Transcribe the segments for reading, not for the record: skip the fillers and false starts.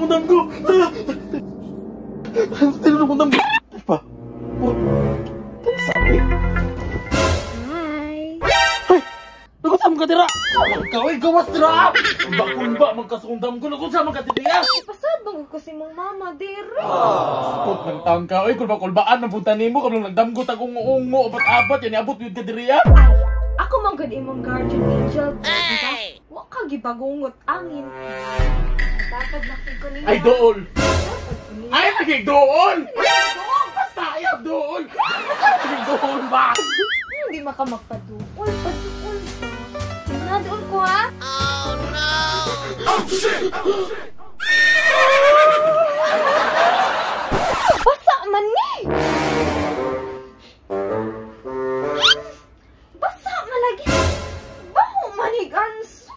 akong damgo! Tinuro akong damgo! Pa? Sabi? Hi! Ay! Nagutam ka dira! Salang ka, ay gawas dira! Kumba, magkasundam ko, nagutam ka dira! Pasad bang ko si mong mama, dere? Spot ng taong ka, ay kulbaan ng punta nimo, kablang nagdamgot akong ungo, abat-abat, yan iabot yun ka dira! Ay, ako mang good imong guardian angel, diba? Wa ka gibagungot angin. Dapat nakig ko niya. Ay, dool! Ay, Ay! nagig dool! Basta, ayaw dool! Nagig dool ba? Hindi maka magpaduol. Paduol pa. Naduol ko, ha? Oh no! Oh, shit! Basa man ni! Basa man lagi! Baho maniganso!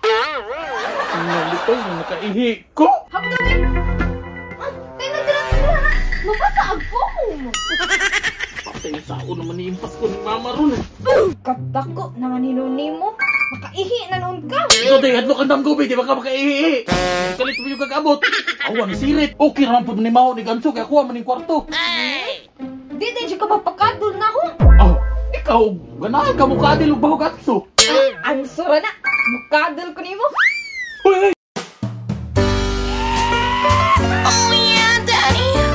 Ang nalitoy na nakaihi ko! Habdo ni! Tingnan tira! Mabasa ang foam! Patay sa ako naman niimpas ko ni mama ron. Katako naman hinuni mo. Makaihi na noon ka! Ikaw tayo, hadlo kang damgo, di ba ka makaihi? Kalit mo yung kagabot. Awan, sirit. Okay naman po ni Maho ni Ganso, kaya kuha man yung kwarto. Di din siya ka mapakadol na ho! Ah, ikaw, ganahan ka mukha din lugbaho Ganso. Ang sura na! Mukadol ko ni mo! Hoy! Oh yeah, Daddy!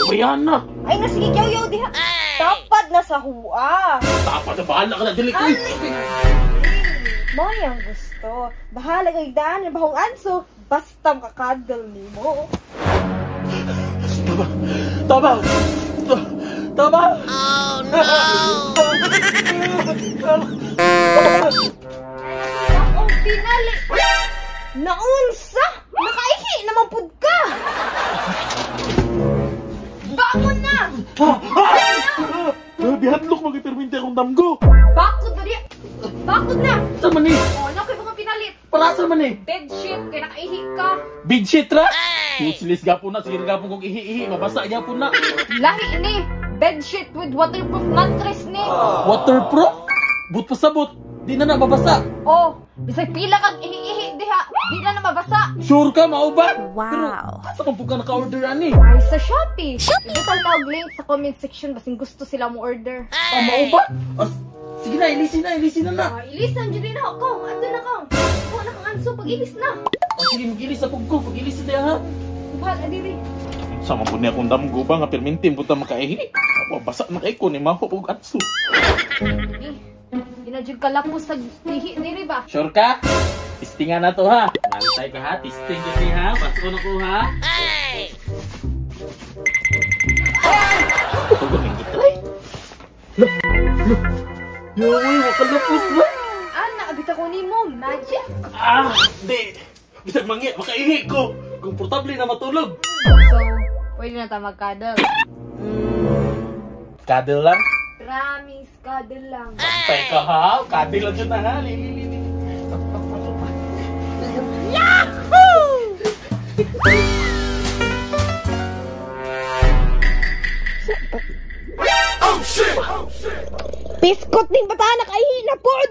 Bayan na. Ay, nasige yaw-yaw diha! Tapad na sa hua! Tapa na bahala ka na, dili ko. Mo yung gusto. Bahala kay daan ng bahong anso. Basta makakadol ni mo. Tama! Tama! Oh no! Ang pinali! Naunsa! Nakaihi naman pud ka! Bangon na! Bihadlok mag-iterminti akong damgo. Bakod na diya! Bakod na! Saan man eh? O, ano kayo mga pinalit? Para saan man eh? Bedsheet, kaya nakaihi ka. Bedsheet ra? Useless gapon na, sige gapon kong ihi-ihi, mabasa gapon na. Lahi ni! Bedsheet with waterproof mattress ni! Waterproof? But pasabot, di na mabasa. Oh, bisag pila kang ihi-ihi diha, di na mabasa. Sure ka, mao ba? Wow. Pero, asa kung ka naka-order ani? Ay, sa Shopee. Ibutang na og link sa comment section basing gusto sila mo order. Ah, mao ba? Ah, sige na, ilisin na na. Ilisan dyan din ako. Kung, ando na kang. Huwag na kang anso, pag-ilis na. Sige, mag-ilis ako ko, pag-ilis na ha. Bahala, diri. Sama po niya akong damgo ba, nga permintin po ta makaihi. Basa na kay ko ni Maho og atso. Ginadjud ka lang mo sa ihi, diri ba? Sure ka? Testingan na to ha. Nalitay ka ha, testing dyan ha. Pasko na ko ha. Ito gaming itry. Yoy, makalapos ba? Naabita ko ni mo, magic. Ah, di. Bisag mangi, makaihi ko. Komportable na matulog. So, pwede na tayo mag-cuddle. Cuddle lang? Promise, cuddle lang. Pantay ka ha. Cuddle lang dyan na ha. Yahoo! Biskot din bata, nakaihi na pod!